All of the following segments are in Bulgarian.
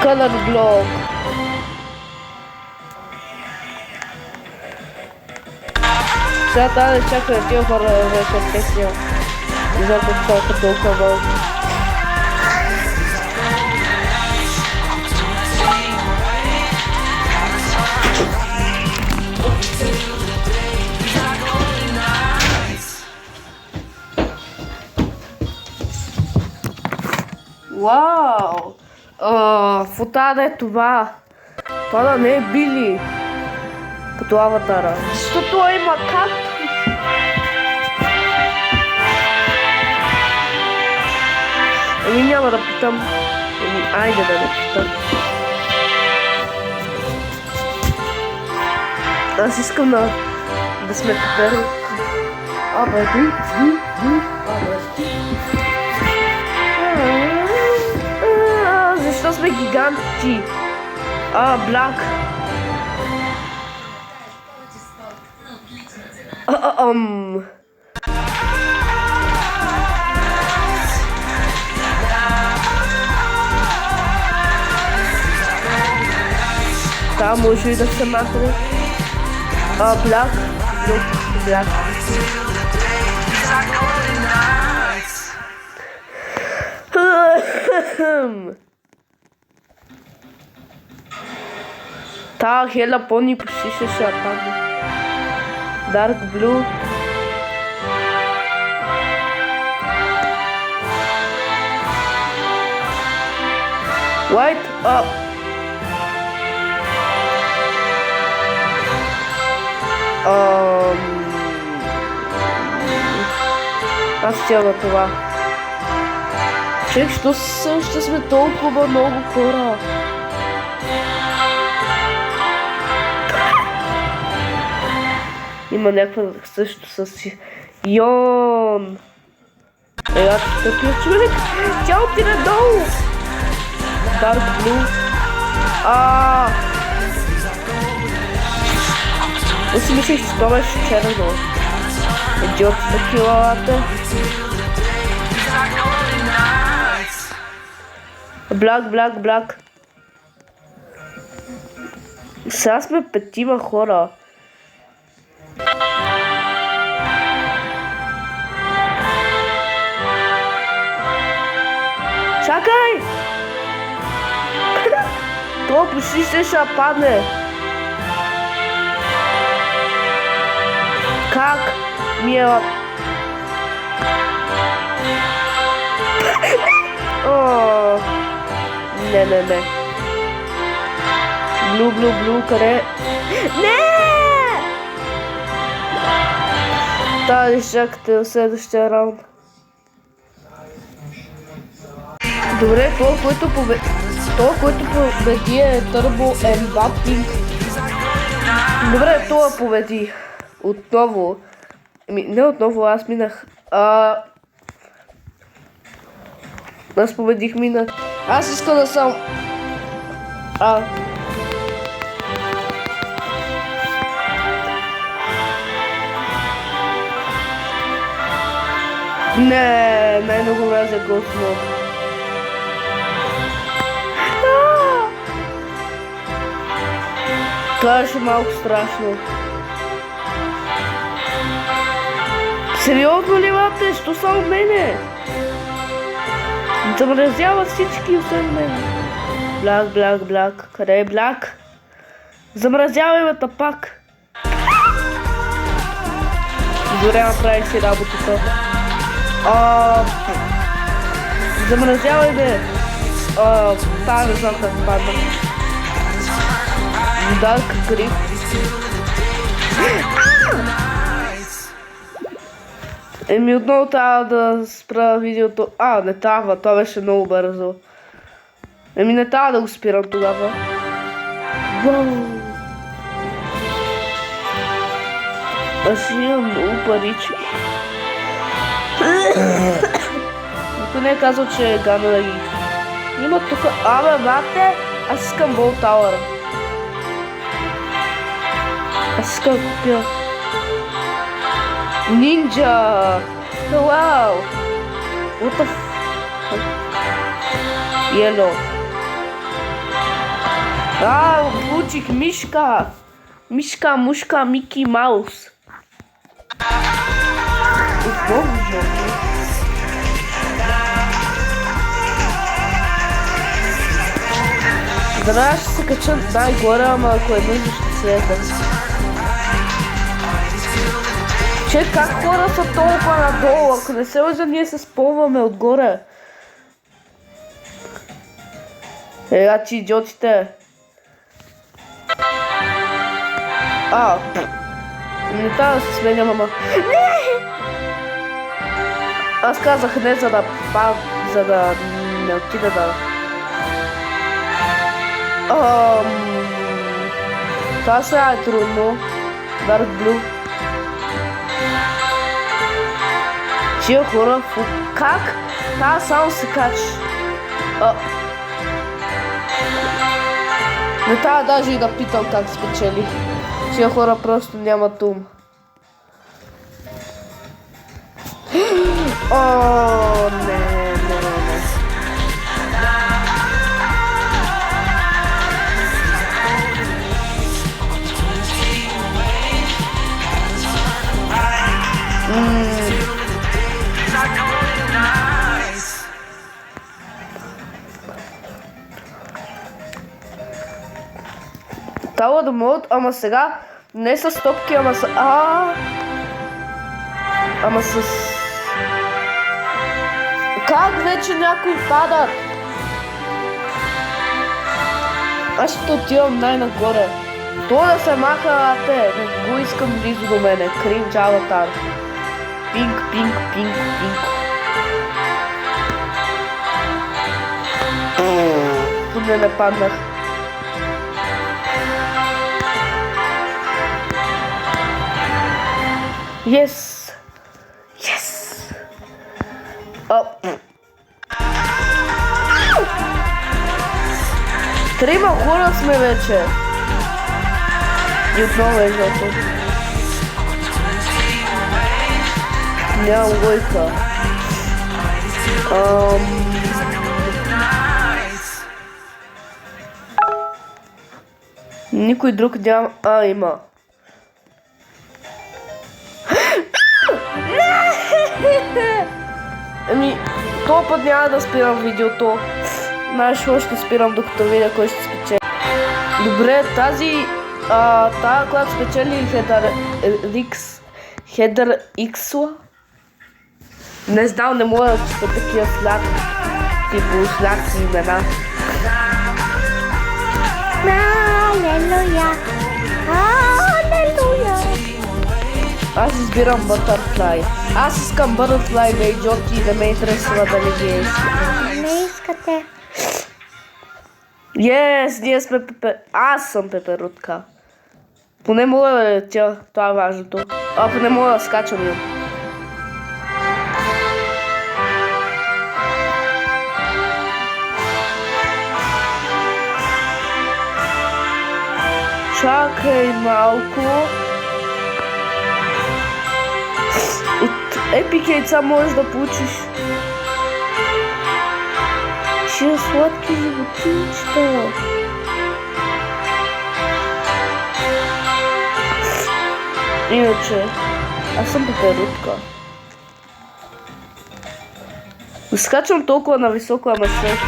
Color block. Сега трябва да чакаме тия хора да вече песня. Не знам какво са толкова много. Вау! Фото да е това. Това да не е Били. Като аватара. Защото той има кактус. Ами няма да питам. Айде да не питам. Аз искам да сме тепер. Защо сме гиганти? Блак. Та може и да се махне. Блак. Блак. Та Хела Пони почти ще падне. Dark Blue. White up. Аз цяло това. Човек, ще сме толкова много хора. Има някаква също с Йон. Такъв човек. Тя отиде долу. Dark Blue. Аз си мислех, че това беше черно. Идиот такива. Блак. Сега сме 5 хора. Чакай! Това почти ще падне. Как? Мила. Не. Блу, къде? Не! Тази чакате в следващия раунд. Добре, това, който победи е Turbo Embapping. Добре, това победи. Отново. Не отново, аз минах. Аз победих минах. Аз искам да съм... Не, най-много мразя Ghost Mode. Това беше малко страшно. Сериозно ли лапте? Що само мене? Замразява всички освен мен. Блак. Къде е Блак? Замразявай ме пак. Добре, направих си работата. Замразявай ме. Та не знам как падна. Dark Grip. Отново трябва да спра видеото. Не трябва, това беше много бързо. Не трябва да го спирам тогава. Вау! Аз имам много парички. Никой не е казал, че е гана да ги... Има тук... бате! Аз искам Wall Tower. Аз искам да купя... Ninja! Wow! What the f... Yellow. Получих мишка. Мишка, мушка, Мики Маус. Отново жълто. Веднага ще се кача най-горе, ама ако е нужно ще слеза. Че как хора са толкова надолу? Ако не се лъжа, ние се спълваме отгоре. Ти идиотите. Не трябва да се сменя, мама. Не! Аз казах не, за да не отида да... Това сега е трудно. Dark Blue. Тия хора, как? Та само се качи. Не трябва даже и да питам как спечели. Тия хора просто нямат ум. Не. Тала да могат, ама сега не с топки, ама с... Ама с... Как вече някои падат? Аз ще отивам най-нагоре. Това да се маха, не го искам близо до мене. Кринж аватар. Пинк. Поне не паднах. Yes! Трима хора сме вече. И отново е жълто. Нямам лойка. Никой друг няма... Има. Този път няма да спирам видеото. Знаеш, ще спирам докато видя кой ще спечели. Добре, тази, която спечели Хедър Иксла. Не знам, не мога да чета такива сладки имена. Алелуя! Аз избирам Butterfly. Аз искам Butterfly да идиоти и да ме интересува дали ги е искате. Не искате. Ние сме пепер... Аз съм пеперутка. Поне мога да летя, това е важното. Поне мога да скачам им. Чакай малко. От епик яйца можеш да получиш. Тия сладки животинчета. Иначе, аз съм пеперутка. Скачам толкова нависоко, ама също.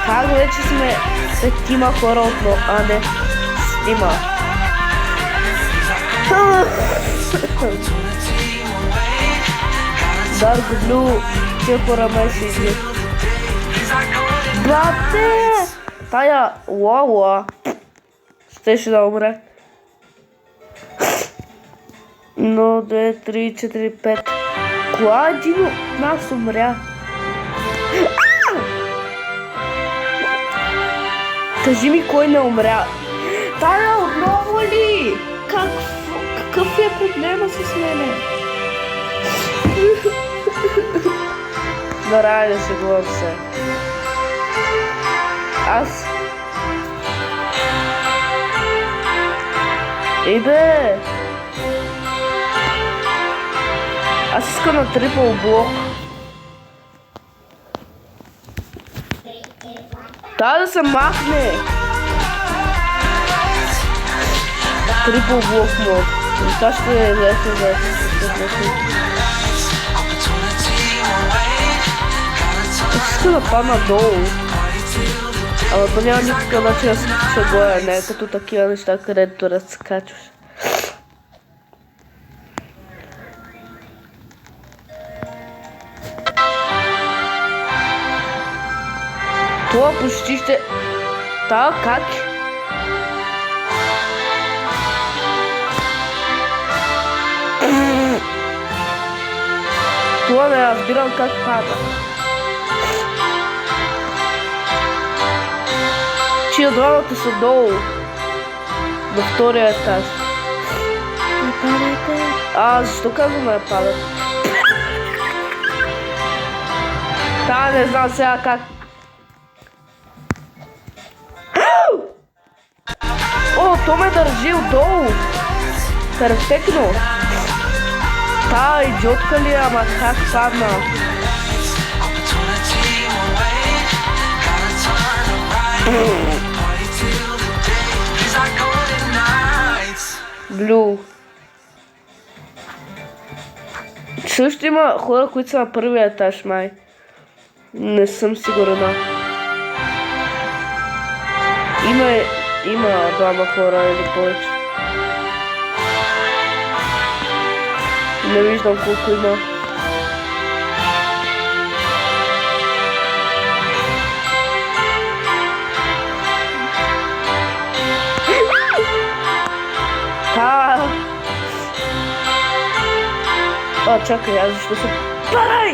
Как вече сме петима хора отново, не, шестима. Dark Blue, тия хора ме си излит. Брате! Тая Лала щеше да умре. 1, 2, 3, 4, 5. Кола един от нас умря? Кажи ми кой не умря. Тая отново ли? Какъв е проблема с мене? Нараля се главам се. Аз... Бе! Аз искам на трипъл блок. Трябва да се махне. Трипл блок мод. И това ще е лесно за Ще да падна долу. Ама то няма никакъв начин да се гоя, не е като такива неща, където разкачваш. Това почти ще... Та, как? Това не разбирам как пада. Чия двамата са долу. До втория етаж. Не падайте. Защо казвам да не падат? Не знам сега как. То ме държи отдолу. Перфектно. Идиотка ли, ама как падна? Блю. Също има хора, които са на първия етаж, май. Не съм сигурна. Има двама хора или повече. Не виждам колко има. Чакай, аз защо се... Парай!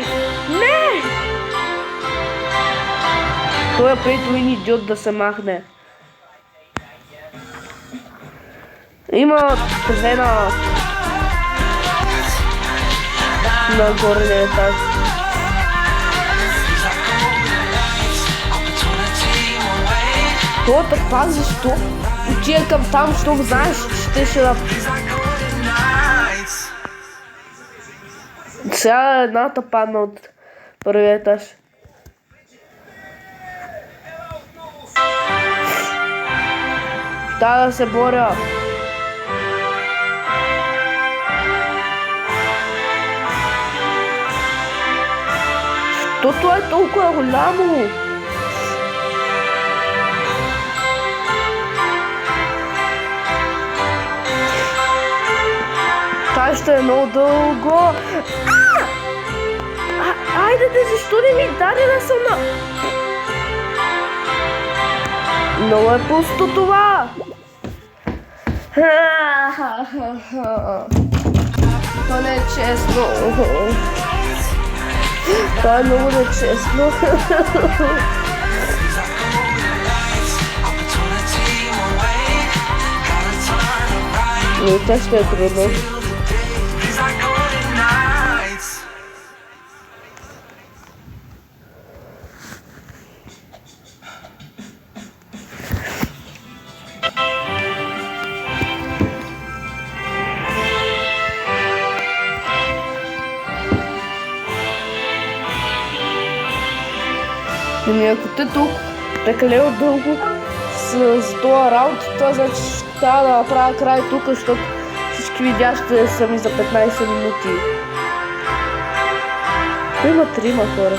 Не! Той е пейтуин идиот да се махне. Има две на горния етаж. Това пак защо? Отида към там, защото знаеш, че ще да... Сега едната падна от първия етаж. Да се боря. Защото е толкова голямо. Това ще е много дълго. Айде, защо не ми даде да съм на... Много е пусто това. Това не е честно. Това е много нечестно. Но това ще е трудно. Ако те тук прекалено дълго с този раунд, това значи ще трябва да направя край тук, защото всички видеа ще са ми за 15 минути. Тук има 3 хора.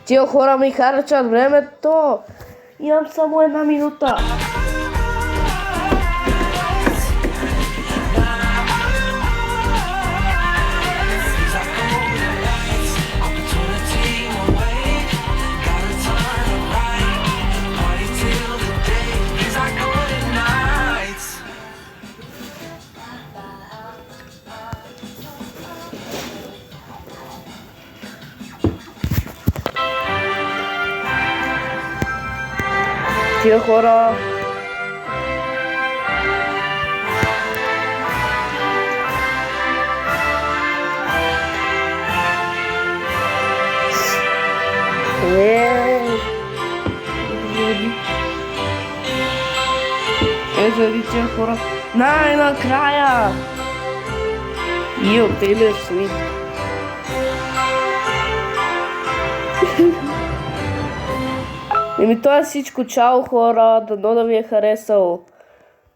Тия хора ми харчат времето. Имам само 1 минута. Тия хора... Заради тия хора... Най-накрая! Taylor Swift. Еми това е всичко. Чао хора, дано да ви е харесало.